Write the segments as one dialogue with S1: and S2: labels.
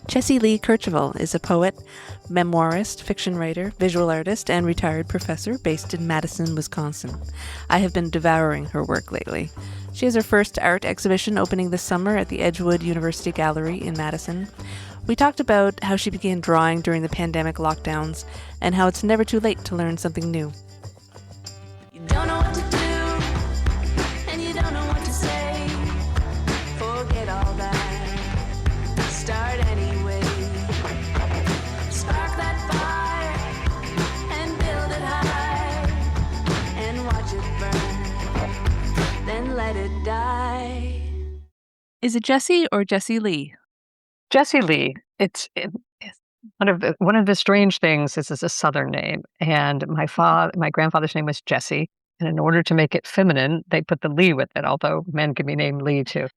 S1: Jessie Lee Kercheval is a poet, memoirist, fiction writer, visual artist, and retired professor based in Madison, Wisconsin. I have been devouring her work lately. She has her first art exhibition opening this summer at the Edgewood University Gallery in Madison. We talked about how she began drawing during the pandemic lockdowns and how it's never too late to learn something new.
S2: You don't know what to do, and you don't know what to say. Forget all that. Start anyway. Spark that fire and build it high, and watch it burn. Then let it die.
S1: Is it Jessie or Jessie Lee?
S3: Jessie Lee. It's one of the strange things is it's a Southern name, and my grandfather's name was Jesse, and in order to make it feminine, they put the Lee with it. Although men can be named Lee too.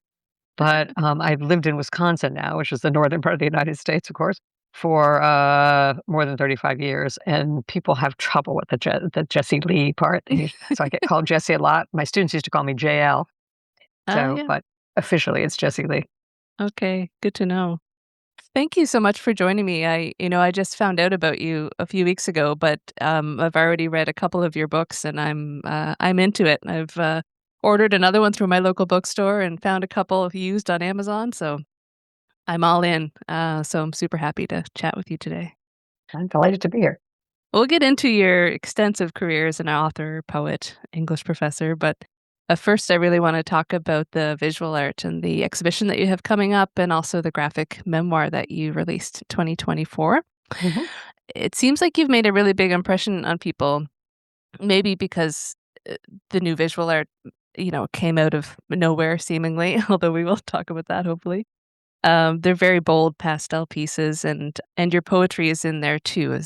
S3: But I've lived in Wisconsin now, which is the northern part of the United States, of course, for more than 35 years, and people have trouble with the Jessie Lee part. So I get called Jessie a lot. My students used to call me JL. But officially it's Jessie Lee.
S1: Okay, good to know. Thank you so much for joining me. I just found out about you a few weeks ago, but I've already read a couple of your books, and I'm into it. I've ordered another one through my local bookstore and found a couple used on Amazon, so I'm all in. So I'm super happy to chat with you today.
S3: I'm delighted to be here.
S1: We'll get into your extensive career as an author, poet, English professor, but first, I really want to talk about the visual art and the exhibition that you have coming up, and also the graphic memoir that you released in 2024.
S3: Mhm.
S1: It seems like you've made a really big impression on people, maybe because the new visual art, came out of nowhere seemingly, although we will talk about that hopefully. They're very bold pastel pieces, and your poetry is in there too,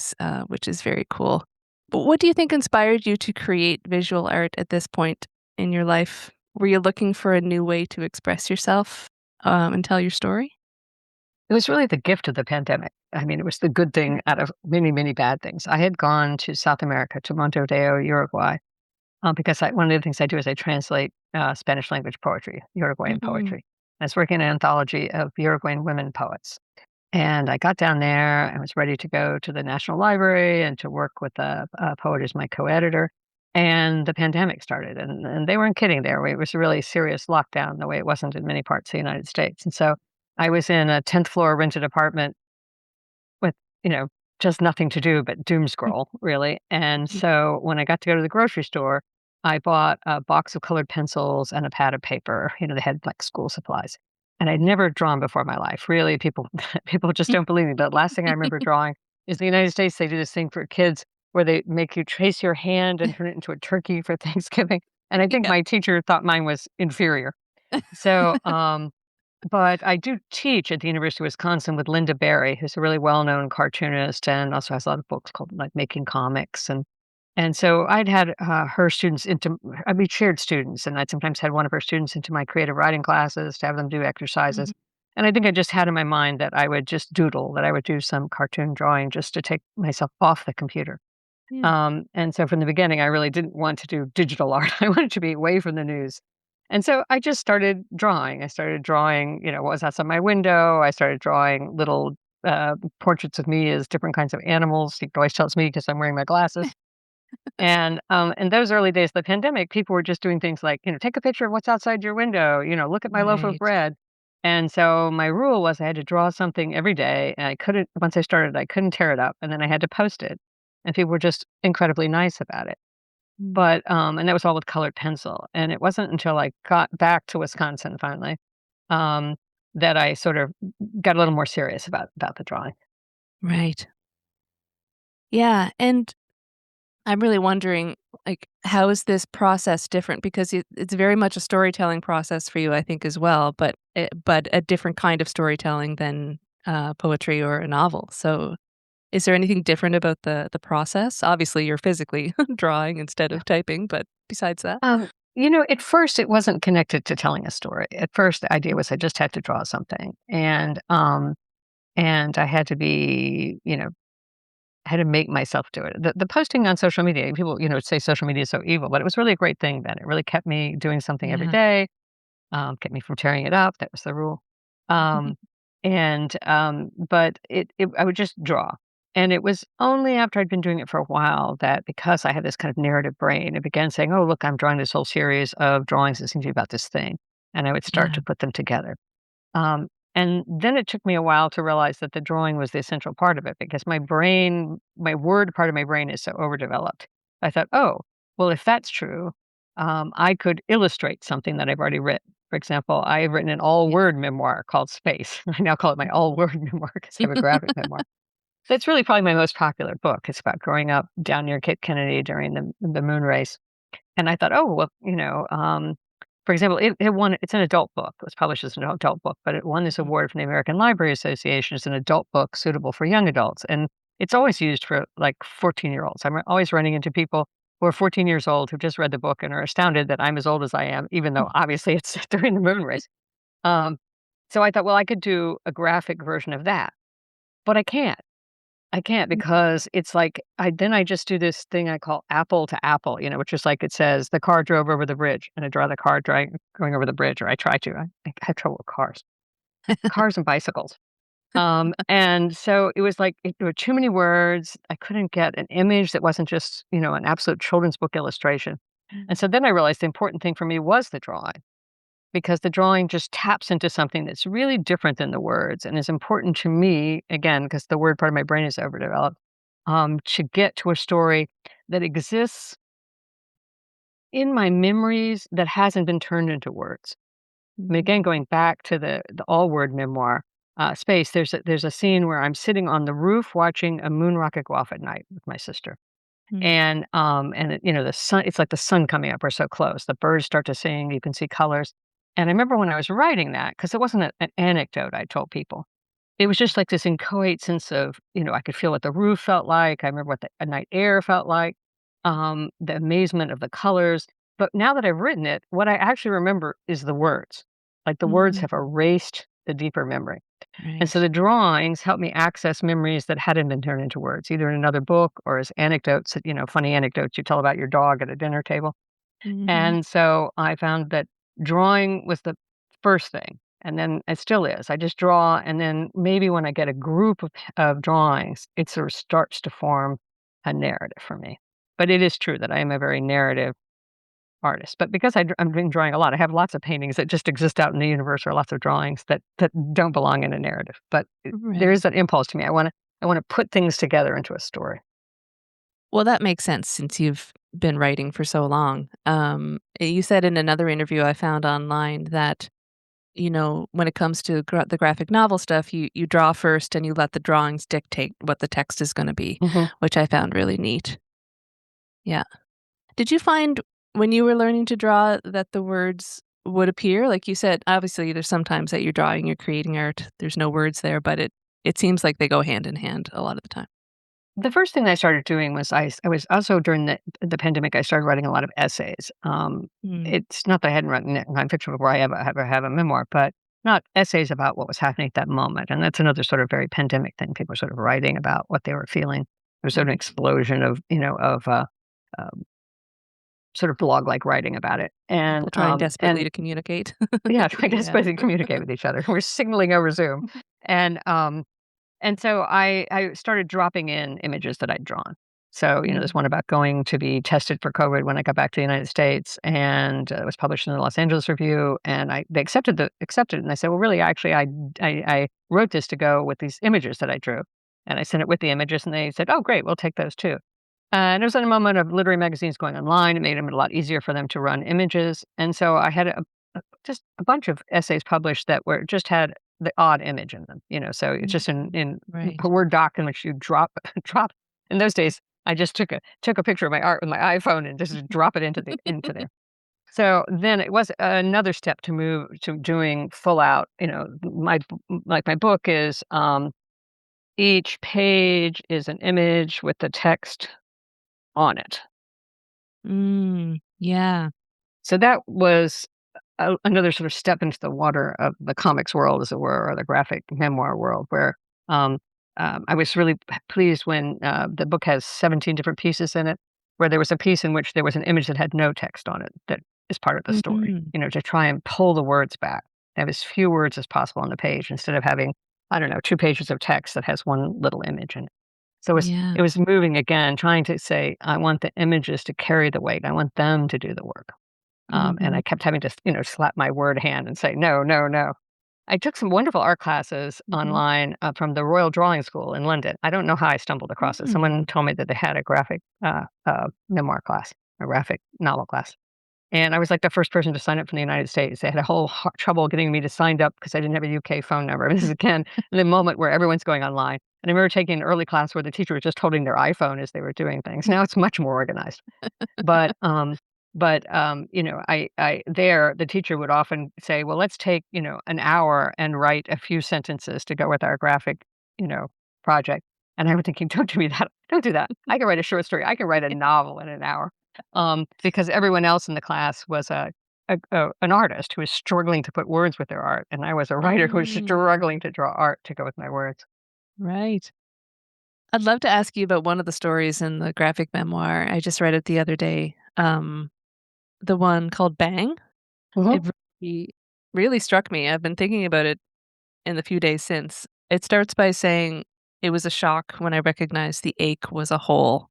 S1: which is very cool. But what do you think inspired you to create visual art at this point in your life? Were you looking for a new way to express yourself and tell your story?
S3: It was really the gift of the pandemic. I mean, it was the good thing out of many, many bad things. I had gone to South America, to Montevideo, Uruguay, because one of the things I do is I translate Spanish language poetry, Uruguayan poetry. I was working in an anthology of Uruguayan women poets. And I got down there and was ready to go to the National Library and to work with a poet who's my co-editor. And the pandemic started, and they weren't kidding there. It was a really serious lockdown, the way it wasn't in many parts of the United States. And so I was in a 10th floor rented apartment with, just nothing to do but doom scroll, really. And so when I got to go to the grocery store, I bought a box of colored pencils and a pad of paper. They had like school supplies. And I'd never drawn before in my life. Really, people just don't believe me. But the last thing I remember drawing is in the United States, they do this thing for kids where they make you trace your hand and turn it into a turkey for Thanksgiving. And I think my teacher thought mine was inferior. So, but I do teach at the University of Wisconsin with Linda Berry, who's a really well-known cartoonist and also has a lot of books called like Making Comics. And so I'd had her students we shared students, and I'd sometimes had one of her students into my creative writing classes to have them do exercises. And I think I just had in my mind that I would just doodle, that I would do some cartoon drawing just to take myself off the computer.
S1: Yeah.
S3: And so from the beginning, I really didn't want to do digital art. I wanted to be away from the news. And so I just started drawing. I started drawing, what was outside my window. I started drawing little portraits of me as different kinds of animals. You can always tell it's me because I'm wearing my glasses. And in those early days of the pandemic, people were just doing things like, take a picture of what's outside your window, look at my loaf of
S1: Right.
S3: bread. And so my rule was I had to draw something every day. And once I started, I couldn't tear it up. And then I had to post it. And people were just incredibly nice about it. But, and that was all with colored pencil. And it wasn't until I got back to Wisconsin finally, that I sort of got a little more serious about the drawing.
S1: Right. Yeah, and I'm really wondering, how is this process different? Because it's very much a storytelling process for you, I think, as well, but a different kind of storytelling than poetry or a novel. So is there anything different about the process? Obviously, you're physically drawing instead of typing, but besides that?
S3: At first it wasn't connected to telling a story. At first, the idea was I just had to draw something, and I had to be, I had to make myself do it. The posting on social media, people, say social media is so evil, but it was really a great thing then. It really kept me doing something every
S1: Yeah.
S3: day, kept me from tearing it up. That was the rule. Um, But I would just draw. And it was only after I'd been doing it for a while that, because I had this kind of narrative brain, it began saying, "Oh, look, I'm drawing this whole series of drawings that seem to be about this thing." And I would start
S1: Yeah.
S3: to put them together. Um, and then it took me a while to realize that the drawing was the essential part of it, because my word part of my brain is so overdeveloped. I thought, oh, well, if that's true, I could illustrate something that I've already written. For example, I've written an all
S1: Yeah.
S3: word memoir called Space. I now call it my all word memoir because I have a graphic memoir. That's really probably my most popular book. It's about growing up down near Cape Kennedy during the moon race. And I thought, oh, well, for example, it's an adult book. It was published as an adult book, but it won this award from the American Library Association as an adult book suitable for young adults. And it's always used for like 14-year-olds. I'm always running into people who are 14 years old who've just read the book and are astounded that I'm as old as I am, even though obviously it's during the moon race. Um, so I thought, well, I could do a graphic version of that, but I can't. I can't, because it's like I just do this thing I call apple to apple, which is like it says the car drove over the bridge, and I draw the car going over the bridge, or I try to. I have trouble with cars and bicycles. And so it was like there were too many words. I couldn't get an image that wasn't just an absolute children's book illustration. And so then I realized the important thing for me was the drawing, because the drawing just taps into something that's really different than the words and is important to me, again, because the word part of my brain is overdeveloped, to get to a story that exists in my memories that hasn't been turned into words. I mean, again, going back to the all word memoir, Space, there's a scene where I'm sitting on the roof watching a moon rocket go off at night with my sister. The sun, it's like the sun coming up, we're so close. The birds start to sing, you can see colors. And I remember when I was writing that, because it wasn't an anecdote I told people. It was just like this inchoate sense of, I could feel what the roof felt like. I remember what a night air felt like, the amazement of the colors. But now that I've written it, what I actually remember is the words. Like the words
S1: Mhm.
S3: have erased the deeper memory. And so
S1: Right.
S3: the drawings help me access memories that hadn't been turned into words, either in another book or as anecdotes, funny anecdotes you tell about your dog at a dinner table.
S1: Mhm.
S3: And so I found that drawing was the first thing. And then it still is. I just draw. And then maybe when I get a group of drawings, it sort of starts to form a narrative for me. But it is true that I am a very narrative artist. But because I'm been drawing a lot, I have lots of paintings that just exist out in the universe, or lots of drawings that don't belong in a narrative. But there
S1: Right.
S3: is that impulse to me. I want to put things together into a story.
S1: Well, that makes sense since you've been writing for so long. You said in another interview I found online that, when it comes to the graphic novel stuff, you draw first and you let the drawings dictate what the text is gonna be,
S3: Mhm.
S1: which I found really neat. Yeah. Did you find when you were learning to draw that the words would appear? Like you said, obviously, there's sometimes that you're drawing, you're creating art, there's no words there, but it seems like they go hand in hand a lot of the time.
S3: The first thing I started doing was I was also during the pandemic, I started writing a lot of essays.
S1: Mm,
S3: It's not that I hadn't written nonfiction before I have a memoir, but not essays about what was happening at that moment. And that's another sort of very pandemic thing. People were sort of writing about what they were feeling. There was sort of an
S1: mhm.
S3: explosion of uh, sort of blog like writing about it.
S1: People trying desperately
S3: And
S1: to communicate.
S3: yeah, trying to
S1: Yeah.
S3: desperately communicate with each other. We're signaling over Zoom, and so I started dropping in images that I'd drawn. So, there's
S1: Mm,
S3: one about going to be tested for COVID when I got back to the United States, and it was published in the Los Angeles Review. And they accepted it, and I said, well, really, actually, I wrote this to go with these images that I drew, and I sent it with the images, and they said, oh, great, we'll take those too. And it was in a moment of literary magazines going online. It made them a lot easier for them to run images, and so I had just a bunch of essays published that were just had the odd image in them. So it's just
S1: mhm.
S3: in
S1: Right.
S3: a Word doc in which you drop drop. In those days, I just took a picture of my art with my iPhone and just drop it into there. So then it was another step to move to doing full out. Like my book is each page is an image with the text on it.
S1: Yeah.
S3: So that was another sort of step into the water of the comics world, as it were, or the graphic memoir world, where um, I was really pleased when the book has 17 different pieces in it, where there was a piece in which there was an image that had no text on it that is part of the story,
S1: Mhm.
S3: to try and pull the words back, have as few words as possible on the page instead of having I don't know, 2 pages of text that has one little image in it. So
S1: Yeah.
S3: it was moving again, trying to say, I want the images to carry the weight. I want them to do the work. And I
S1: Mhm.
S3: kept having to, slap my word hand and say, no, no, no. I took some wonderful art classes
S1: Mhm.
S3: online from the Royal Drawing School in London. I don't know how I stumbled across it.
S1: Mm.
S3: Someone told me that they had a graphic memoir class, a graphic novel class. And I was like the first person to sign up from the United States. They had a whole trouble getting me to sign up because I didn't have a UK phone number. This is again in the moment where everyone's going online. And I remember taking an early class where the teacher was just holding their iPhone as they were doing things. Now it's much more organized. But, I there, the teacher would often say, "Well, let's take, an hour and write a few sentences to go with our graphic, you know, project." And I was thinking, "Don't do me that. Don't do that. I can write a short story. I can write a novel in an hour." Because everyone else in the class was an artist who was struggling to put words with their art, and I was a writer who was
S1: Oh,
S3: struggling to draw art to go with my words.
S1: right. I'd love to ask you about one of the stories in the graphic memoir. I just read it the other day. The one called Bang.
S3: Mhm.
S1: It really, really struck me. I've been thinking about it in the few days since. It starts by saying, "It was a shock when I recognized the ache was a hole."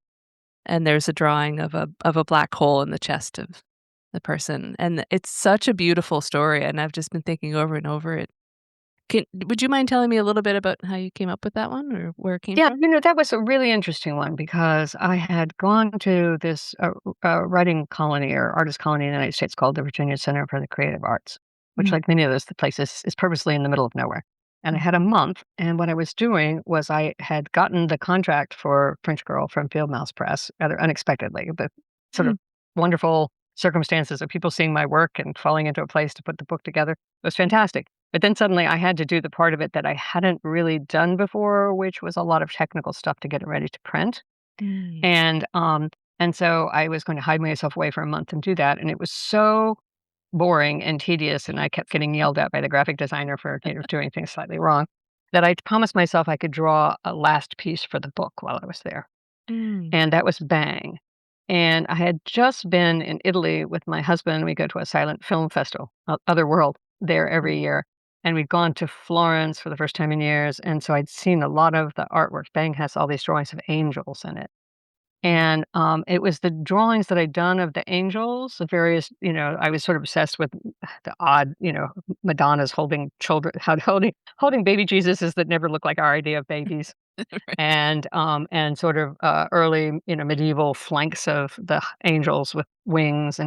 S1: And there's a drawing of a black hole in the chest of the person, and it's such a beautiful story, and I've just been thinking over and over it. Would you mind telling me a little bit about how you came up with that one or where it came
S3: Yeah,
S1: from?
S3: that was a really interesting one because I had gone to this writing colony or artist colony in the United States called the Virginia Center for the Creative Arts, which,
S1: Mm,
S3: like many of those places, is purposely in the middle of nowhere. And I had a
S1: mhm,
S3: month, and what I was doing was I had gotten the contract for French Girl from Field Mouse Press rather unexpectedly, the sort
S1: mm,
S3: of wonderful circumstances of people seeing my work and falling into a place to put the book together. It was fantastic. But then suddenly I had to do the part of it that I hadn't really done before, which was a lot of technical stuff to get it ready to print.
S1: mm.
S3: And, um, and so I was going to hide myself away for a month and do that. And it was so boring and tedious. And I kept getting yelled at by the graphic designer for, doing things slightly wrong that I promised myself I could draw a last piece for the book while I was there.
S1: Mm,
S3: And that was Bang. And I had just been in Italy with my husband. We go to a silent film festival, Otherworld, there every
S1: mm,
S3: year. And we'd gone to Florence for the first time in years. And so I'd seen a lot of the artwork. Bang has all these drawings of angels in it.
S1: mm,
S3: And it was the drawings that I'd done of the angels, the various, I was sort of obsessed with the odd, Madonna's holding children, holding baby Jesuses that never look like our idea of babies
S1: right.
S3: and sort of early, medieval flanks of the angels with wings,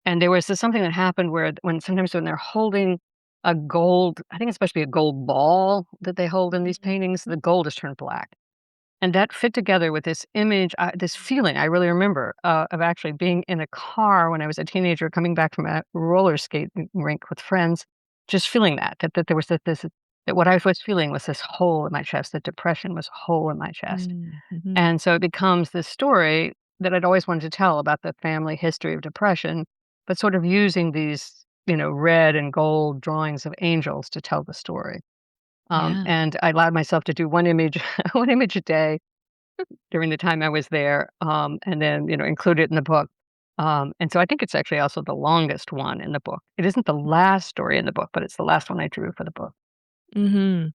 S3: and there was this something that happened where when sometimes when they're holding a gold, I think it's supposed to be a gold ball that they hold in these
S1: Mhm,
S3: paintings, the gold is turned black, and that fit together with this image, this feeling I really remember of actually being in a car when I was a teenager, coming back from a roller skate rink with friends, just feeling that there was this that what I was feeling was this hole in my chest, that depression was a hole in my chest.
S1: mm, mhm.
S3: And so it becomes this story that I'd always wanted to tell about the family history of depression, but sort of using these, red and gold drawings of angels to tell the story.
S1: Yeah.
S3: And I allowed myself to do one image, one image a day during the time I was there, and then, include it in the book. And so I think it's actually also the longest one in the book. It isn't the last story in the book, but it's the last one I drew for the book.
S1: Mhm.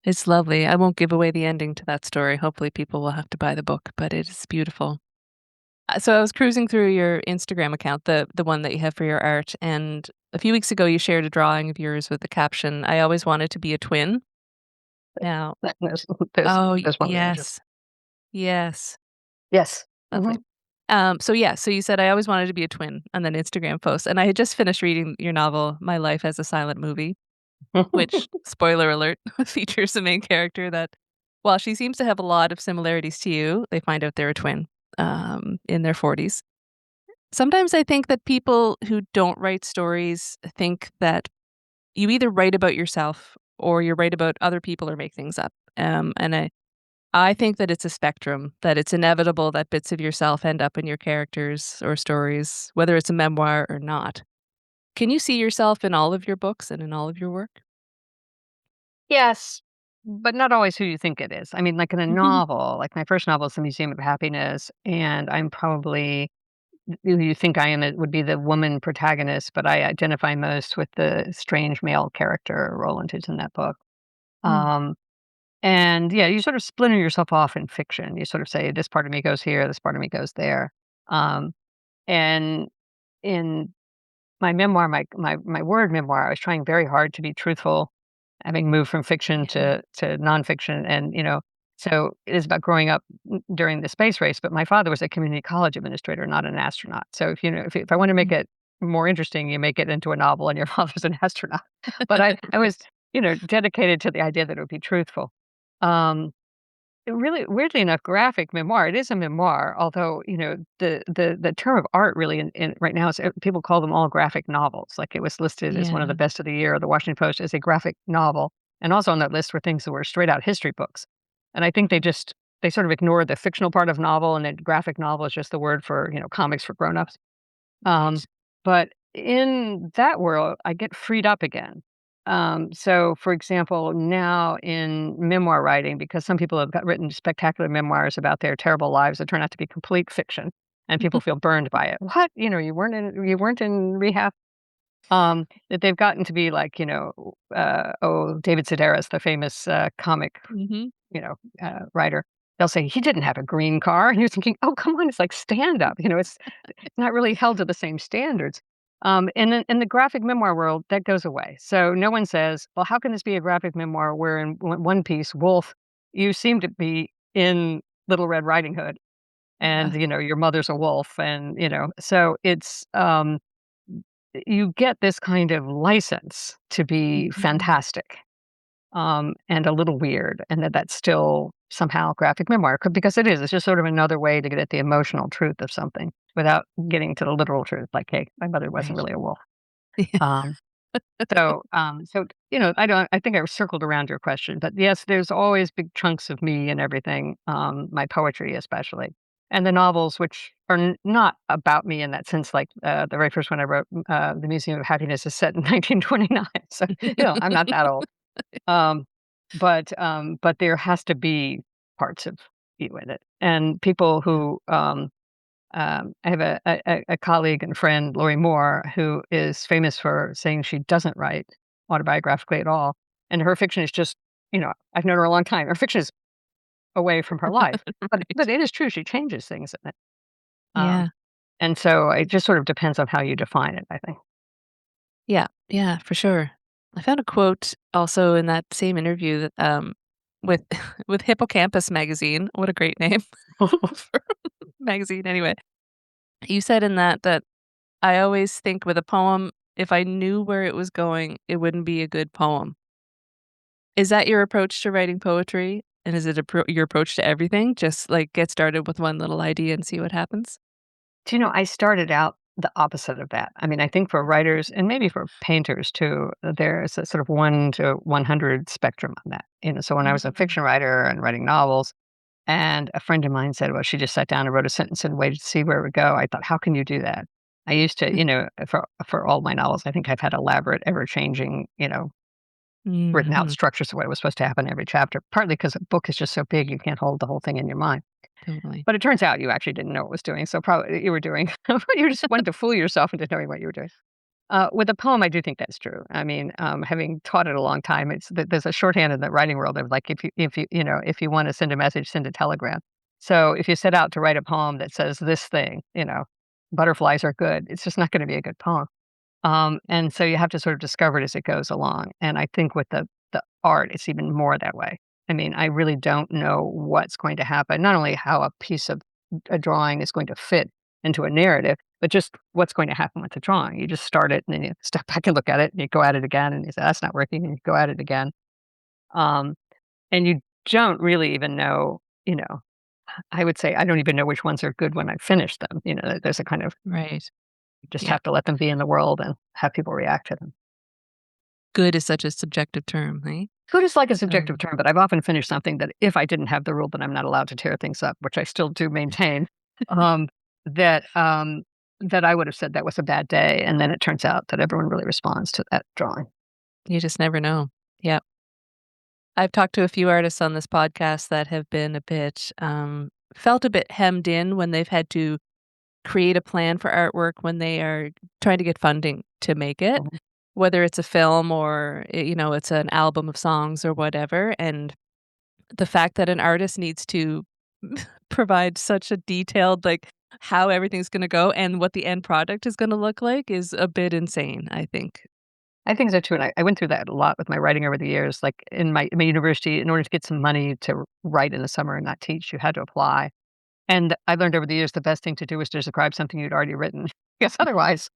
S1: It's lovely. I won't give away the ending to that story. Hopefully, people will have to buy the book, but it is beautiful. So I was cruising through your Instagram account, the one that you have for your art, and a few weeks ago, you shared a drawing of yours with the caption, "I always wanted to be a twin." Now
S3: There's, there's,
S1: oh,
S3: there's one of the angels.
S1: yes. Yes.
S3: Yes.
S1: Lovely. So you said, "I always wanted to be a twin," on an Instagram post, and I had just finished reading your novel, My Life as a Silent Movie, which, spoiler alert, features a main character that, while she seems to have a lot of similarities to you, they find out they're a twin, in their 40s. Sometimes I think that people who don't write stories think that you either write about yourself or you write about other people or make things up. And I think that it's a spectrum, that it's inevitable that bits of yourself end up in your characters or stories, whether it's a memoir or not. Can you see yourself in all of your books and in all of your work?
S3: Yes, but not always who you think it is. I mean, like in a
S1: Mhm.
S3: novel, like my first novel is The Museum of Happiness, and I'm probably who you think I am, it would be the woman protagonist, but I identify most with the strange male character, Roland, who's in that book.
S1: Mm.
S3: Um, and yeah, you sort of splinter yourself off in fiction. You sort of say, this part of me goes here, this part of me goes there. Um, and in my memoir, my word memoir, I was trying very hard to be truthful, having moved from fiction
S1: Yeah.
S3: to nonfiction, and so it is about growing up during the space race. But my father was a community college administrator, not an astronaut. So if I want to make
S1: Mm.
S3: it more interesting, you make it into a novel, and your father's an astronaut. But I was
S1: Right.
S3: dedicated to the idea that it would be truthful. Um, it really, weirdly enough, graphic memoir. It is a memoir, although the term of art really in right now is people call them all graphic novels. Like it was listed as one of the
S1: Yeah.
S3: best of the year. The Washington Post as a graphic novel, and also on that list were things that were straight out history books. And I think they sort of ignored the fictional part of novel, and then graphic novel is just the word for comics for grown-ups. Um,
S1: Right.
S3: but in that world, I get freed up again. So, for example, now in memoir writing, because some people have written spectacular memoirs about their terrible lives that turn out to be complete fiction, and people feel burned by it. What? You weren't in rehab. That they've gotten to be like, David Sedaris, the famous comic,
S1: Mhm.
S3: writer. They'll say he didn't have a green car. And you're thinking, oh, come on, it's like stand up. It's not really held to the same standards. And in the graphic memoir world, that goes away. So no one says, well, how can this be a graphic memoir where in One Piece, Wolf, you seem to be in Little Red Riding Hood, and
S1: Yeah.
S3: your mother's a wolf, and so it's you get this kind of license to be
S1: Mhm.
S3: fantastic, and a little weird, and that's still somehow graphic memoir, because it is. It's just sort of another way to get at the emotional truth of something without getting to the literal truth. Like, hey, my mother wasn't
S1: Right.
S3: really a wolf.
S1: Yeah.
S3: Um, I don't. I think I circled around your question, but yes, there's always big chunks of me and everything. My poetry, especially, and the novels, which are not about me in that sense. Like the very first one I wrote, "The Museum of Happiness," is set in 1929, so I'm not that old. Um, but there has to be parts of you in it, and people
S1: Yeah.
S3: who I have a colleague and friend, Lori Moore, who is famous for saying she doesn't write autobiographically at all, and her fiction is just, I've known her a long time. Her fiction is away from her life, but
S1: Right.
S3: it is true. She changes things in it, um,
S1: Yeah.
S3: and so it just sort of depends on how you define it, I think.
S1: Yeah. Yeah, for sure. I found a quote also in that same interview that, with with Hippocampus magazine. What a great name for magazine anyway. You said in that I always think with a poem, if I knew where it was going, it wouldn't be a good poem. Is that your approach to writing poetry? And is it your approach to everything? Just, like, get started with one little idea and see what happens?
S3: Do you know, I started out the opposite of that. I mean, I think for writers and maybe for painters too, there's a sort of 1 to 100 spectrum on that. So when I was a
S1: Mm.
S3: fiction writer and writing novels, and a friend of mine said, well, she just sat down and wrote a sentence and waited to see where it would go. I thought, how can you do that? I used to, for all my novels, I think I've had elaborate, ever changing, written out
S1: Mhm.
S3: structures of what was supposed to happen in every chapter, partly because a book is just so big, you can't hold the whole thing in your mind.
S1: Totally.
S3: But it turns out you actually didn't know what was doing, so probably you were doing you just wanted to fool yourself into knowing what you were doing. With a poem, I do think that's true. I mean, having taught it a long time, there's a shorthand in the writing world of like if you want to send a message, send a telegram. So if you set out to write a poem that says this thing, butterflies are good, it's just not going to be a good poem. And so you have to sort of discover it as it goes along. And I think with the art, it's even more that way. I mean, I really don't know what's going to happen. Not only how a piece of a drawing is going to fit into a narrative, but just what's going to happen with the drawing. You just start it and then you step back and look at it and you go at it again and you say, that's not working. And you go at it again. Um, and you don't really even know, I would say I don't even know which ones are good when I finish them. There's a kind of,
S1: Right.
S3: you just
S1: Yeah.
S3: have to let them be in the world and have people react to them.
S1: Good is such a subjective term, right?
S3: Good is like a subjective
S1: Um,
S3: term, but I've often finished something that if I didn't have the rule that I'm not allowed to tear things up, which I still do maintain, um, that that I would have said that was a bad day, and then it turns out that everyone really responds to that drawing.
S1: you just never know. Yeah. I've talked to a few artists on this podcast that have been a bit, felt a bit hemmed in when they've had to create a plan for artwork when they are trying to get funding to make it. whether it's a film or, it's an album of songs or whatever, and the fact that an artist needs to provide such a detailed, like, how everything's gonna go and what the end product is gonna look like is a bit insane, I think.
S3: I think so too, and I went through that a lot with my writing over the years. Like in my university, in order to get some money to write in the summer and not teach, you had to apply. And I learned over the years the best thing to do was to describe something you'd already written, because otherwise,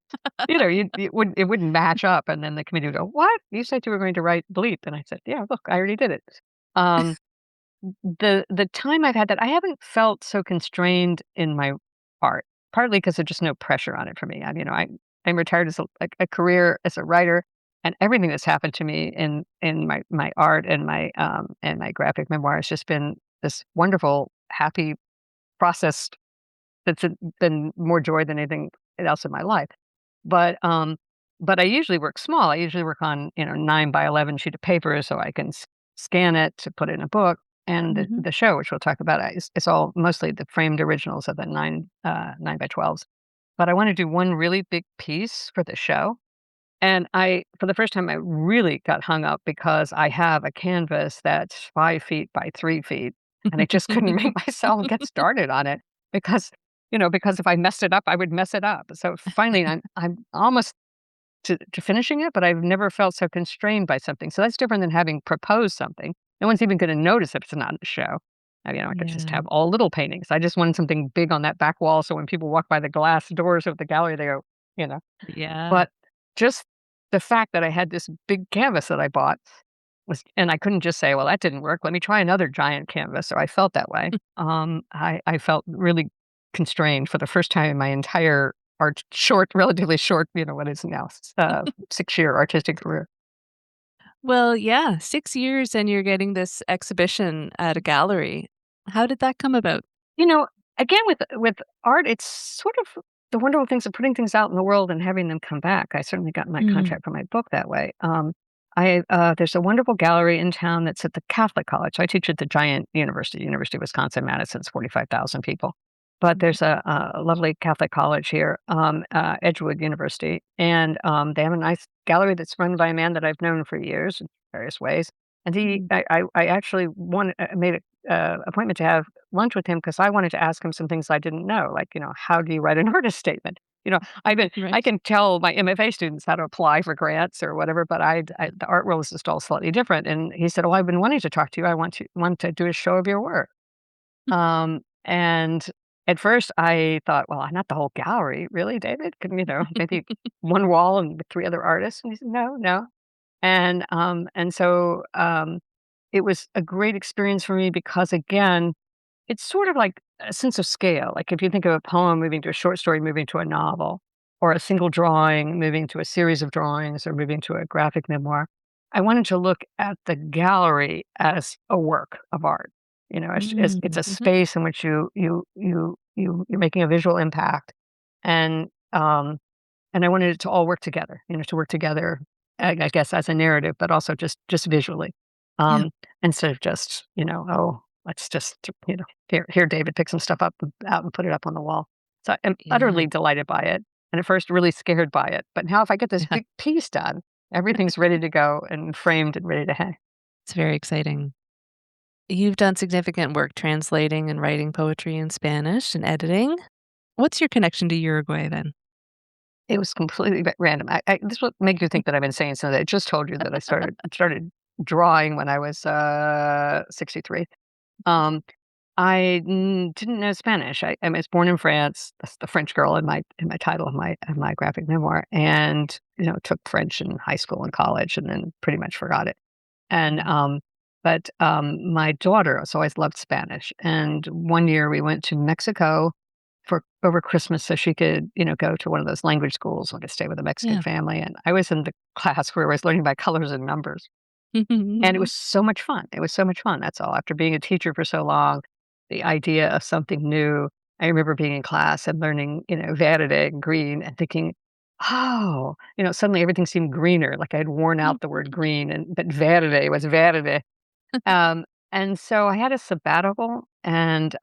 S3: it wouldn't match up. And then the committee would go, "What? You said you were going to write bleep," and I said, "Yeah, look, I already did it." Um, the time I've had that, I haven't felt so constrained in my art, partly because there's just no pressure on it for me. I'm retired as a career as a writer, and everything that's happened to me in my art and my graphic memoir has just been this wonderful, happy process that's been more joy than anything else in my life. But, but I usually work small. I usually work on, 9 by 11 sheet of paper so I can scan it to put it in a book. And
S1: Mhm.
S3: the show, which we'll talk about, is all mostly the framed originals of the 9 by 12s. But I want to do one really big piece for the show. And for the first time, I really got hung up because I have a canvas that's 5 feet by 3 feet, and I just couldn't make myself get started on it because, because if I messed it up, I would mess it up. So finally, I'm almost to finishing it, but I've never felt so constrained by something. So that's different than having proposed something. No one's even going to notice if it's not in the show. I could just
S1: Yeah.
S3: have all little paintings. I just wanted something big on that back wall, so when people walk by the glass doors of the gallery, they go, you know.
S1: Yeah.
S3: But just the fact that I had this big canvas that I bought and I couldn't just say, "Well, that didn't work. Let me try another giant canvas." So I felt that way. I felt really constrained for the first time in my entire relatively short, what is now 6-year artistic career.
S1: Well, yeah, 6 years and you're getting this exhibition at a gallery. How did that come about?
S3: You know, again, with art, it's sort of the wonderful things of putting things out in the world and having them come back. I certainly got my
S1: Mm.
S3: contract for my book that way. There's a wonderful gallery in town that's at the Catholic College. I teach at the giant university, University of Wisconsin Madison. It's 45,000 people. But
S1: Mhm.
S3: there's a lovely Catholic college here, Edgewood University, and they have a nice gallery that's run by a man that I've known for years in various ways. And
S1: Mm.
S3: I actually made a appointment to have lunch with him because I wanted to ask him some things I didn't know, like, how do you write an artist statement? I
S1: Right.
S3: can tell my MFA students how to apply for grants or whatever, but the art world is just all slightly different. And he said, "Oh, I've been wanting to talk to you. I want to do a show of your work." And at first I thought, "Well, not the whole gallery, really, David? Can maybe one wall and with 3 other artists?" And he said, "No, no." And so it was a great experience for me because, again, it's sort of like a sense of scale. Like if you think of a poem moving to a short story, moving to a novel, or a single drawing moving to a series of drawings, or moving to a graphic memoir. I wanted to look at the gallery as a work of art. It's
S1: Mm.
S3: a
S1: Mhm.
S3: space in which you're making a visual impact, and and I wanted it to all work together. To work together, I guess, as a narrative, but also just visually,
S1: Yeah.
S3: um, instead of just oh, let's just here, David, pick some stuff up out and put it up on the wall. So I'm
S1: Yeah.
S3: utterly delighted by it, and at first really scared by it. But now, if I get this
S1: Yeah.
S3: big piece done, everything's ready to go and framed and ready to hang.
S1: It's very exciting. You've done significant work translating and writing poetry in Spanish and editing. What's your connection to Uruguay then?
S3: It was completely random. This will make you think that I'm insane. So that I just told you that I started drawing when I was 63. Um, I didn't know Spanish. I was born in France. That's the French girl in my title of my graphic memoir, and took French in high school and college, and then pretty much forgot it. And
S1: Mm.
S3: but my daughter has always loved Spanish, and one year we went to Mexico for over Christmas so she could go to one of those language schools and could stay with a Mexican
S1: Yeah.
S3: family. And I was in the class where I was learning by colors and numbers. And it was so much fun. It was so much fun, that's all. After being a teacher for so long, the idea of something new. I remember being in class and learning, verde and green and thinking, "Oh," suddenly everything seemed greener, like I had worn out the word green, but verde was verde. Um, and so I had a sabbatical and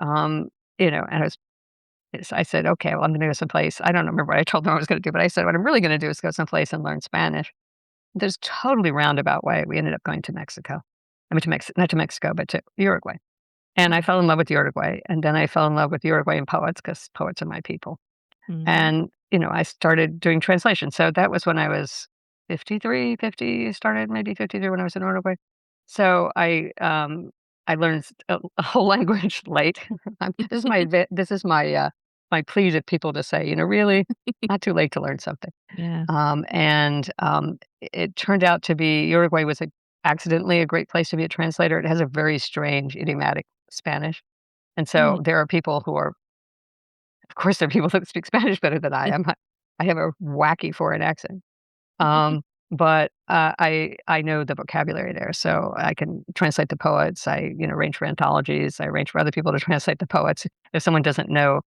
S3: I said, "Okay, well, I'm gonna go someplace." I don't remember what I told them I was gonna do, but I said, "What I'm really gonna do is go someplace and learn Spanish." this totally roundabout way, we ended up going to Mexico. I mean, not to Mexico, but to Uruguay. And I fell in love with Uruguay, and then I fell in love with Uruguayan poets because poets are my people.
S1: Mhm.
S3: And, I started doing translation. So that was when I was 53, 50, started maybe 53 when I was in Uruguay. So I learned a whole language late. This is my plea to people to say, really, not too late to learn something.
S1: Yeah.
S3: It turned out to be Uruguay was accidentally a great place to be a translator. It has a very strange idiomatic Spanish. And
S1: Mm.
S3: so there are people who are, of course, there are people that speak Spanish better than I am. I have a wacky foreign accent. Um, but I know the vocabulary there, so I can translate the poets. I arrange for anthologies. I arrange for other people to translate the poets. If someone doesn't know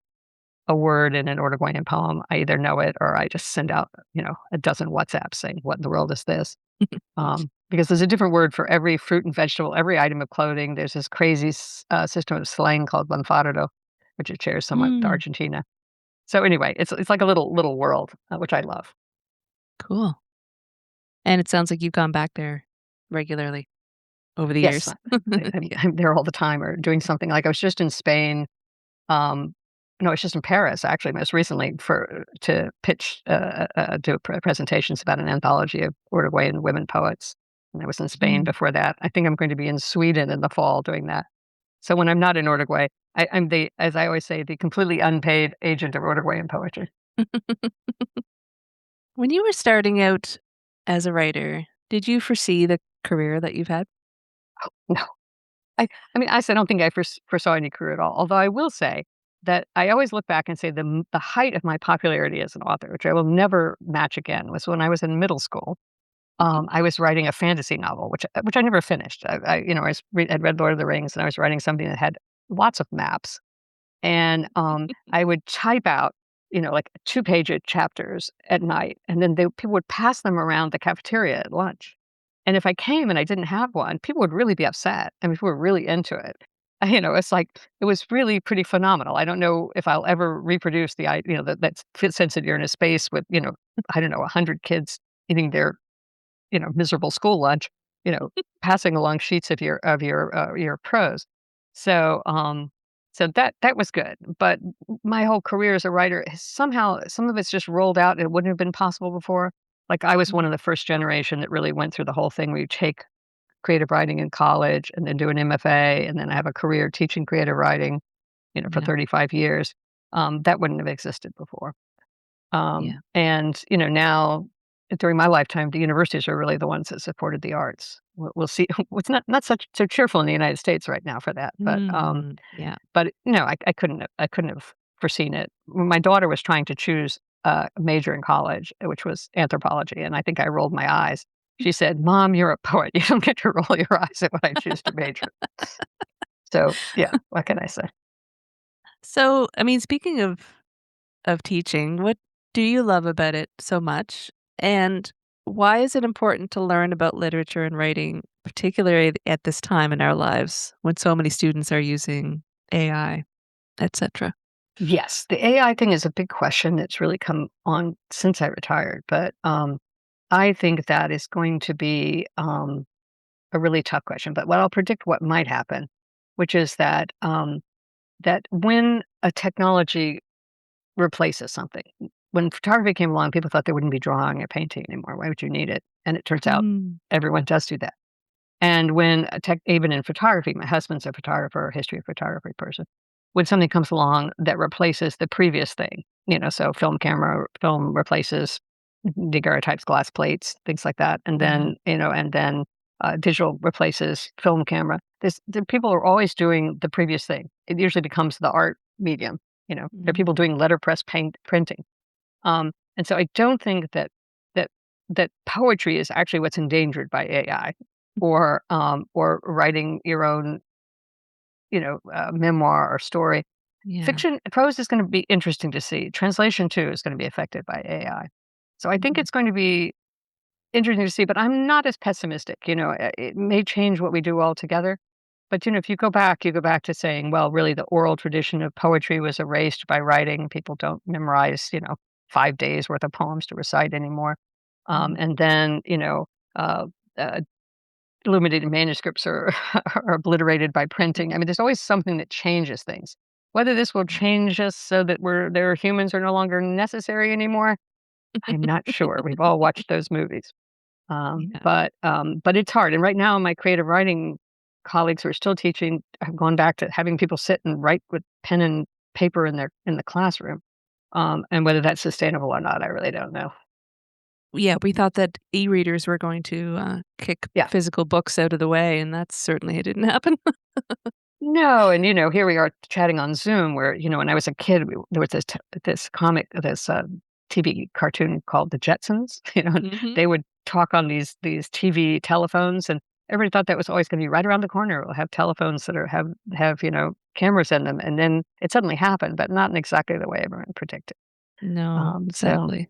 S3: a word in an Uruguayan poem, I either know it or I just send out a dozen WhatsApps saying, "What in the world is this?" Because there's a different word for every fruit and vegetable, every item of clothing. There's this crazy system of slang called "lanfardo," which it shares somewhat with
S1: Mm.
S3: Argentina. So anyway, it's like a little world, which I love.
S1: Cool. And it sounds like you've gone back there regularly over the
S3: Yes,
S1: years. Yeah.
S3: I'm there all the time or doing something. Like I was just in Spain. Um, no, I was just in Paris actually most recently for to pitch do presentations about an anthology of Uruguayan women poets. And I was in Spain
S1: Mm.
S3: before that. I think I'm going to be in Sweden in the fall doing that. So when I'm not in Uruguay, I'm the, as I always say, the completely unpaid agent of Uruguayan poetry.
S1: When you were starting out as a writer, did you foresee the career that you've had?
S3: No, I mean, I don't think I foresaw any career at all. Although I will say that I always look back and say the height of my popularity as an author, which I will never match again, was when I was in middle school. I was writing a fantasy novel, which I never finished. Had read Lord of the Rings, and I was writing something that had lots of maps. And, I would type out, like two-page chapters at night, and then people would pass them around the cafeteria at lunch. And if I came and I didn't have one, people would really be upset. I mean, people were really into it. It's like it was really pretty phenomenal. I don't know if I'll ever reproduce that sense that you're in a space with, I don't know, 100 kids eating their miserable school lunch, passing along sheets of your prose. So, so that was good. But my whole career as a writer has somehow some of it's just rolled out. It wouldn't have been possible before. Like I was one
S1: Mhm.
S3: of the first generation that really went through the whole thing where you take creative writing in college and then do an MFA, and then I have a career teaching creative writing, for
S1: Yeah.
S3: 35 years. That wouldn't have existed before.
S1: Yeah.
S3: And, now during my lifetime, the universities are really the ones that supported the arts. We'll see. It's not such so cheerful in the United States right now for that,
S1: Mm. Yeah.
S3: but I couldn't have foreseen it. When my daughter was trying to choose a major in college, which was anthropology, and I think I rolled my eyes. She said, "Mom, you're a poet. You don't get to roll your eyes at what I choose to major." So yeah, what can I say?
S1: So, I mean, speaking of teaching, what do you love about it so much? And why is it important to learn about literature and writing, particularly at this time in our lives when so many students are using AI, etc.?
S3: Yes, the AI thing is a big question that's really come on since I retired, but, I think that is going to be, a really tough question, but I'll predict what might happen, which is that when a technology replaces something when photography came along, people thought they wouldn't be drawing or painting anymore. Why would you need it? And it turns out
S1: Mm.
S3: everyone does do that. And when a tech even in photography, my husband's a photographer, a history of photography person. When something comes along that replaces the previous thing, so film replaces daguerreotypes, glass plates, things like that, and
S1: Yeah.
S3: then digital replaces film camera. The people are always doing the previous thing. It usually becomes the art medium. There are people
S1: Mm.
S3: doing letterpress printing. And so I don't think that that poetry is actually what's endangered by AI, or writing your own, memoir or story.
S1: Yeah.
S3: Fiction, prose is going to be interesting to see. Translation too is going to be affected by AI. So I think
S1: Mhm.
S3: it's going to be interesting to see. But I'm not as pessimistic. It may change what we do altogether. But if you go back to saying, well, really, the oral tradition of poetry was erased by writing. People don't memorize, 5 days worth of poems to recite anymore.
S1: Mm.
S3: And then, uh, uh, illuminated manuscripts are are obliterated by printing. I mean, there's always something that changes things. Whether this will change us so that their humans are no longer necessary anymore, I'm not sure. We've all watched those movies.
S1: Yeah.
S3: But it's hard. And right now, my creative writing colleagues who are still teaching have gone back to having people sit and write with pen and paper in the classroom. And whether that's sustainable or not, I really don't know.
S1: Yeah, we thought that e-readers were going to, kick
S3: Yeah.
S1: physical books out of the way, and that certainly didn't happen.
S3: No, and, here we are chatting on Zoom where, when I was a kid, there was this comic, this, TV cartoon called The Jetsons, and
S1: Mhm.
S3: they would talk on these TV telephones, and everybody thought that was always gonna be right around the corner. We'll have telephones that have, cameras in them, and then it suddenly happened, but not in exactly the way everyone predicted.
S1: No,
S3: So
S1: sadly.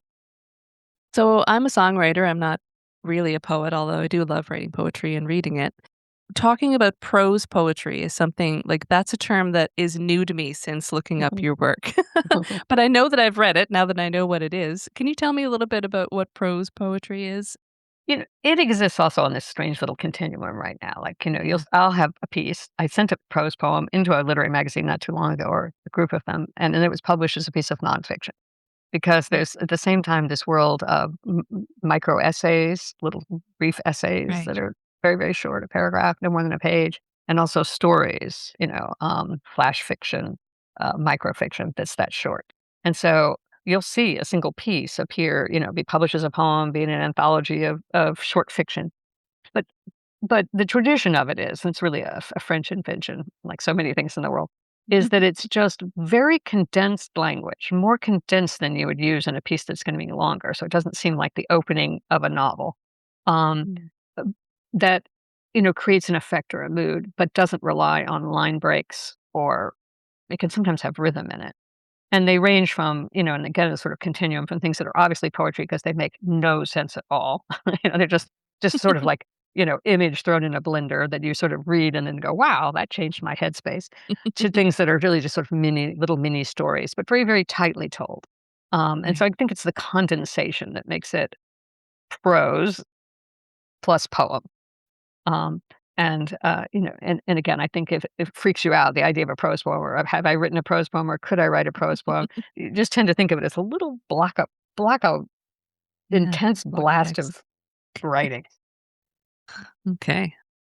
S1: So, I'm a songwriter, I'm not really a poet, although I do love writing poetry and reading it. Talking about prose poetry is something like, that's a term that is new to me since looking up
S3: Mhm.
S1: your work. But I know that I've read it now that I know what it is. Can you tell me a little bit about what prose poetry is?
S3: It exists also on this strange little continuum right now. Like,
S1: Yeah.
S3: I'll have a piece. I sent a prose poem into a literary magazine not too long ago, or a group of them, and then it was published as a piece of nonfiction. Because
S1: Mm,
S3: there's at the same time this world of micro essays, little brief essays
S1: right.
S3: that are very, very short, a paragraph, no more than a page, and also stories, flash fiction, microfiction that's that short. And so you'll see a single piece appear, be published as a poem, be in an anthology of short fiction. But the tradition of it is, and it's really a French invention, like so many things in the world, is that it's just very condensed language, more condensed than you would use in a piece that's going to be longer. So it doesn't seem like the opening of a novel. Um,
S1: Mm,
S3: uh, that creates an effect or a mood, but doesn't rely on line breaks, or it can sometimes have rhythm in it. And they range from, and again, a sort of continuum from things that are obviously poetry because they make no sense at all. They're just sort of like, image thrown in a blender that you sort of read and then go, wow, that changed my headspace, to things that are really just sort of little mini stories, but very, very tightly told. And
S1: right.
S3: so I think it's the condensation that makes it prose plus poem. Um, and again, I think if it freaks you out, the idea of a prose poem, or have I written a prose poem, or could I write a prose poem? You just tend to think of it as a little blackout,
S1: Yeah,
S3: intense
S1: block
S3: blast
S1: text.
S3: of writing.
S1: Okay,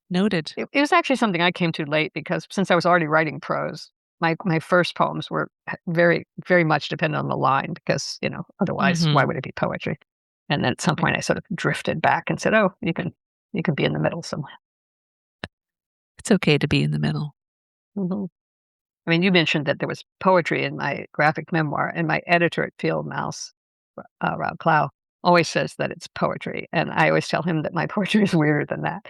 S1: noted.
S3: It was actually something I came to late because since I was already writing prose, my first poems were very, very much dependent on the line because, otherwise, why
S1: Mhm.
S3: would it be poetry? And then at some
S1: Right.
S3: point, I sort of drifted back and said, "Oh, you can be in the middle somewhere."
S1: It's okay to be in the middle.
S3: Mhm. I mean, you mentioned that there was poetry in my graphic memoir, and my editor at Field Mouse, Rob Clow, always says that it's poetry, and I always tell him that my poetry is weirder than that.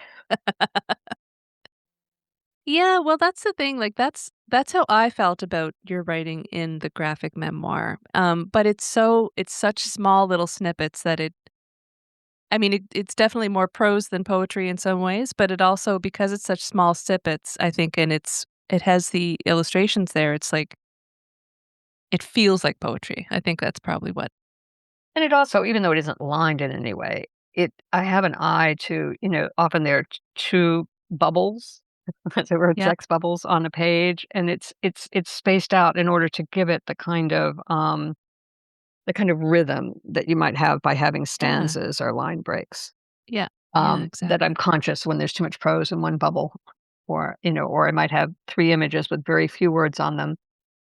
S1: Yeah, well, that's the thing, like, that's how I felt about your writing in the graphic memoir, but it's such small little snippets that I mean, it's definitely more prose than poetry in some ways, but it also because it's such small snippets, I think, and it has the illustrations there, it's like it feels like poetry. I think that's probably what.
S3: And it also, even though it isn't lined in any way, I have an eye to, often there are 2 bubbles, as it were,
S1: Yep.
S3: text bubbles on a page, and it's spaced out in order to give it the kind of rhythm that you might have by having
S1: Yeah.
S3: stanzas or line breaks.
S1: Yeah. Yeah,
S3: That I'm
S1: exactly.
S3: conscious when there's too much prose in one bubble, or I might have 3 images with very few words on them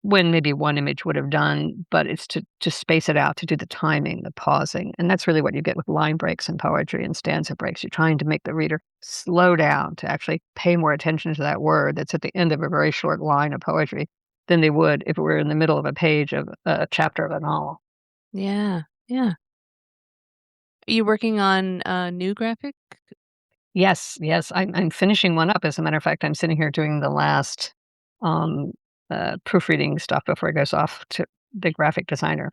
S3: when maybe one image would have done, but it's to space it out, to do the timing, the pausing, and that's really what you get with line breaks in poetry and stanza breaks. You're trying to make the reader slow down to actually pay more attention to that word that's at the end of a very short line of poetry than they would if it were in the middle of a page of a chapter of a novel.
S1: Yeah. Yeah. Are you working on a new graphic?
S3: Yes, yes, I'm finishing one up. As a matter of fact, I'm sitting here doing the last, um, proofreading stuff before it goes off to the graphic designer.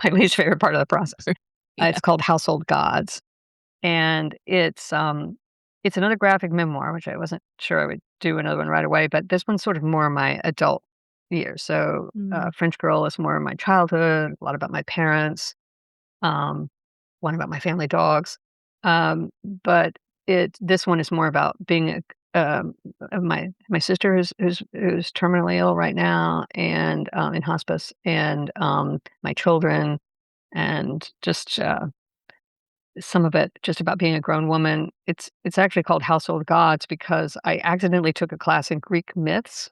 S3: My least favorite part of the process.
S1: Yeah.
S3: It's called Household Gods, and it's another graphic memoir, which I wasn't sure I would do another one right away, but this one's sort of more my adult years. So,
S1: Mm.
S3: French Girl is more my childhood, a lot about my parents, um, one about my family dogs. But this one is more about being my sister who's terminally ill right now and in hospice, and my children, and just some of it just about being a grown woman. It's actually called Household Gods because I accidentally took a class in Greek myths.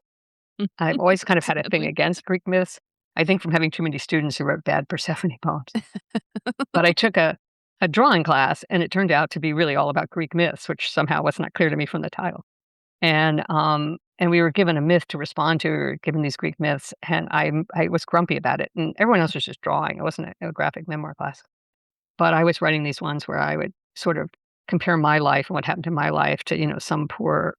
S3: I've always kind of had a thing
S1: Sadly.
S3: against Greek myths. I think from having too many students who wrote bad Persephone poems. But I took a drawing class, and it turned out to be really all about Greek myths, which somehow was not clear to me from the title. And we were given a myth to respond to, we were given these Greek myths, and I was grumpy about it, and everyone else was just drawing. It wasn't a graphic memoir class. But I was writing these ones where I would sort of compare my life and what happened to my life to, some poor,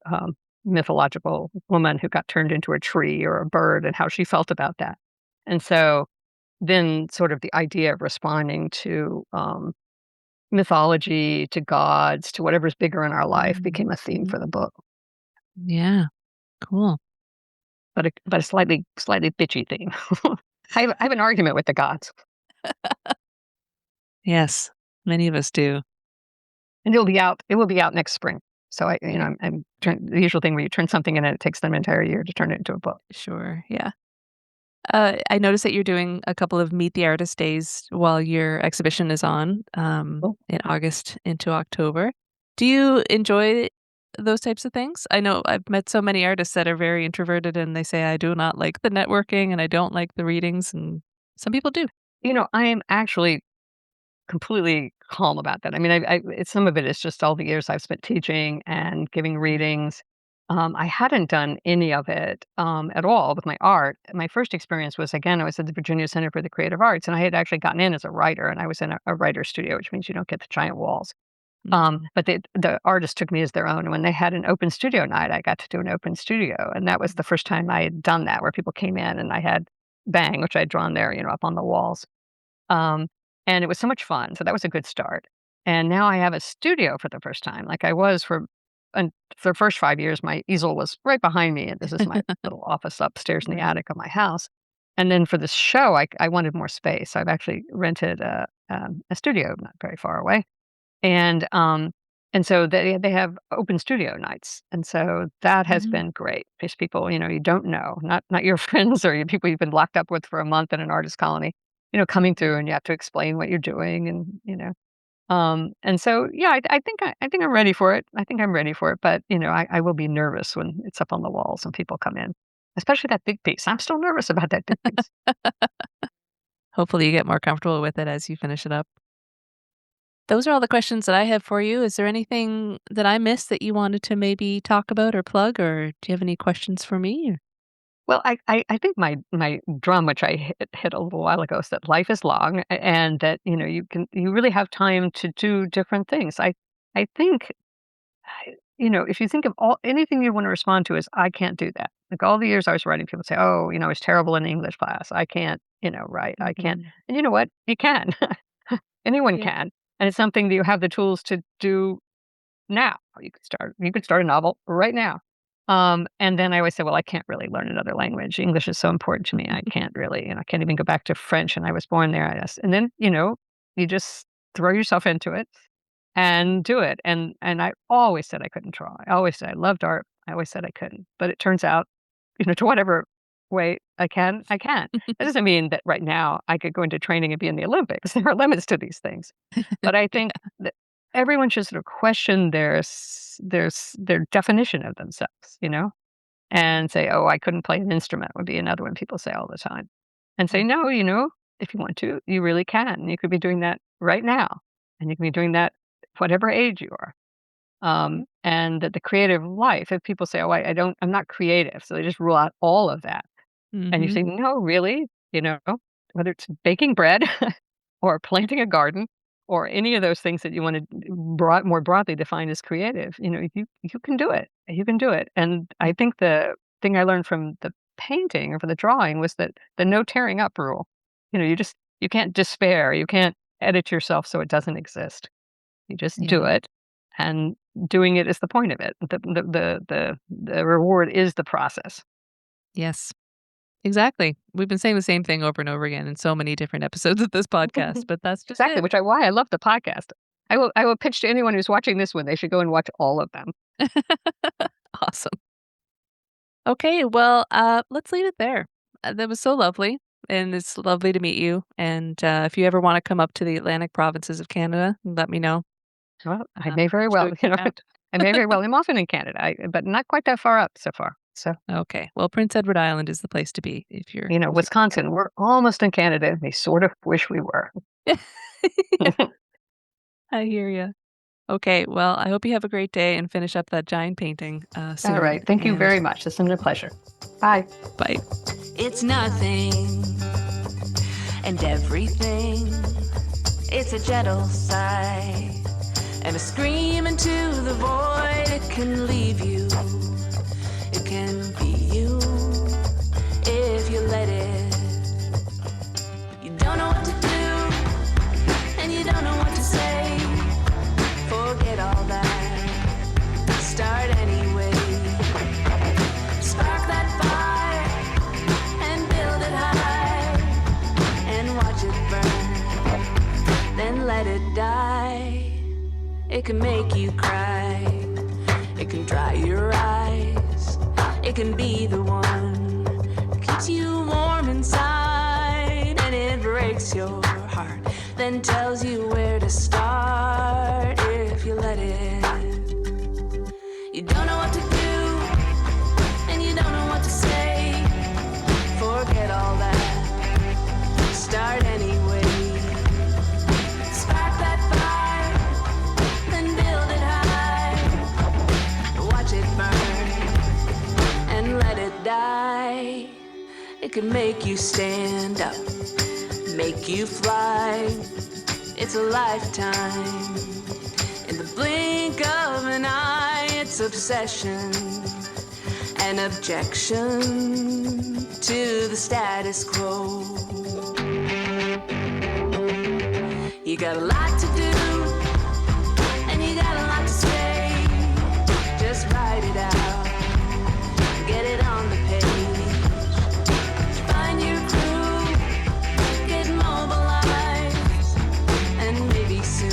S3: mythological woman who got turned into a tree or a bird and how she felt about that. And so then sort of the idea of responding to, mythology, to gods, to whatever's bigger in our life
S1: Mm,
S3: became a theme
S1: mhm.
S3: for the book,
S1: Yeah, cool.
S3: but a slightly bitchy theme. I have an argument with the gods,
S1: Yes, many of us do.
S3: and it will be out next spring. So I'm trying the usual thing where you turn something in and it takes them an entire year to turn it into a book.
S1: Sure, yeah. I noticed that you're doing a couple of Meet the Artist days while your exhibition is on,
S3: Cool.
S1: in August into October. Do you enjoy those types of things? I know I've met so many artists that are very introverted and they say, "I do not like the networking and I don't like the readings," and some people do.
S3: I am actually completely calm about that. I mean, some of it is just all the years I've spent teaching and giving readings. I hadn't done any of it at all with my art. My first experience was, again, I was at the Virginia Center for the Creative Arts, and I had actually gotten in as a writer, and I was in a writer's studio, which means you don't get the giant walls.
S1: Mhm.
S3: But the artist took me as their own, and when they had an open studio night, I got to do an open studio, and that was the first time I had done that, where people came in, and I had Bang, which I'd drawn there, up on the walls. Um, and it was so much fun, so that was a good start. And now I have a studio for the first time, like I was for the first 5 years, my easel was right behind me, and this is my little office upstairs in the
S1: Right.
S3: attic of my house. And then for this show, I wanted more space, so I've actually rented a studio not very far away. And, um, and so they have open studio nights, and so that has
S1: Mhm.
S3: been great. There's people, you don't know, not your friends or your people you've been locked up with for a month in an artist colony, coming through, and you have to explain what you're doing, and so, yeah, I think I'm ready for it. I think I'm ready for it, but, I will be nervous when it's up on the walls and people come in, especially that big piece. I'm still nervous about that big piece.
S1: Hopefully, you get more comfortable with it as you finish it up. Those are all the questions that I have for you. Is there anything that I missed that you wanted to maybe talk about or plug, or do you have any questions for me?
S3: Well, I think my drum, which I hit a little while ago, is that life is long, and that you really have time to do different things. I think if you think of all anything you want to respond to as I can't do that. Like all the years I was writing, people say, "Oh, I was terrible in English class. I can't, write. I can't."
S1: Mhm.
S3: And you know what? You can. Anyone
S1: Yeah.
S3: can, and it's something that you have the tools to do now. You could start a novel right now. And then I always say, well, I can't really learn another language. English is so important to me. I can't really, I can't even go back to French, and I was born there, I guess. And then, you just throw yourself into it and do it. And I always said I couldn't draw. I always said I loved art. I always said I couldn't. But it turns out, to whatever way I can, I can. That doesn't mean that right now I could go into training and be in the Olympics. There are limits to these things. But I think that everyone should sort of question their definition of themselves, and say, "Oh, I couldn't play an instrument," would be another one people say all the time. And say,
S1: Mm.
S3: "No, if you want to, you really can. You could be doing that right now, and you can be doing that whatever age you are." And that the creative life, if people say, "Oh, I'm not creative," so they just rule out all of that. And you
S1: Mhm.
S3: say, "No, really?" Whether it's baking bread or planting a garden or any of those things that you want to more broadly define as creative, you can do it. You can do it. And I think the thing I learned from the painting or from the drawing was that the no tearing up rule. You can't despair. You can't edit yourself so it doesn't exist. You just do
S1: Yeah.
S3: it, and doing it is the point of it. The reward is the process.
S1: Yes. Exactly. We've been saying the same thing over and over again in so many different episodes of this podcast, but that's just
S3: Exactly,
S1: it.
S3: which I why I love the podcast. I will pitch to anyone who's watching this one, they should go and watch all of them.
S1: Awesome. Okay, well, let's leave it there. That was so lovely, and it's lovely to meet you. And if you ever want to come up to the Atlantic provinces of Canada, let me know.
S3: Well, I may very
S1: Show
S3: well,
S1: you around.
S3: I may very well. I'm often in Canada, but not quite that far up so far. So,
S1: Okay, well, Prince Edward Island is the place to be if you're.
S3: Wisconsin, we're almost in Canada. We sort of wish we were.
S1: Yeah, I hear you. Okay, well, I hope you have a great day and finish up that giant painting soon.
S3: All right. Thank you
S1: and
S3: very much. It's been a pleasure. Bye.
S1: Bye.
S2: It's nothing and everything. It's a gentle sigh and a scream into the void. It can leave you. It can be you if you let it. You don't know what to do and you don't know what to say. Forget all that. Start anyway. Spark that fire and build it high and watch it burn. Then let it die. It can make you cry. It can dry your eyes. It can be the one that keeps you warm inside. And it breaks your heart. Then tells you where to start if you let it. You don't know what to do and you don't know what to say. Forget all that. Start anyway. Spark that fire, then build it high. Watch it burn and let it die. It can make you stand up, make you fly. It's a lifetime. In the blink of an eye, it's obsession and objection to the status quo. You got a lot to do and you got a lot to say. Just write it out, get it on the page. Find your crew, get mobilized, and maybe soon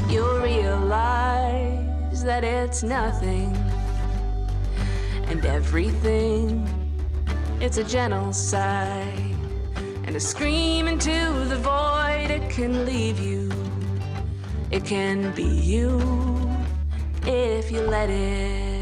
S2: you'll realize that it's nothing and everything. It's a gentle sigh and a scream into the void. It can leave you. It can be you if you let it.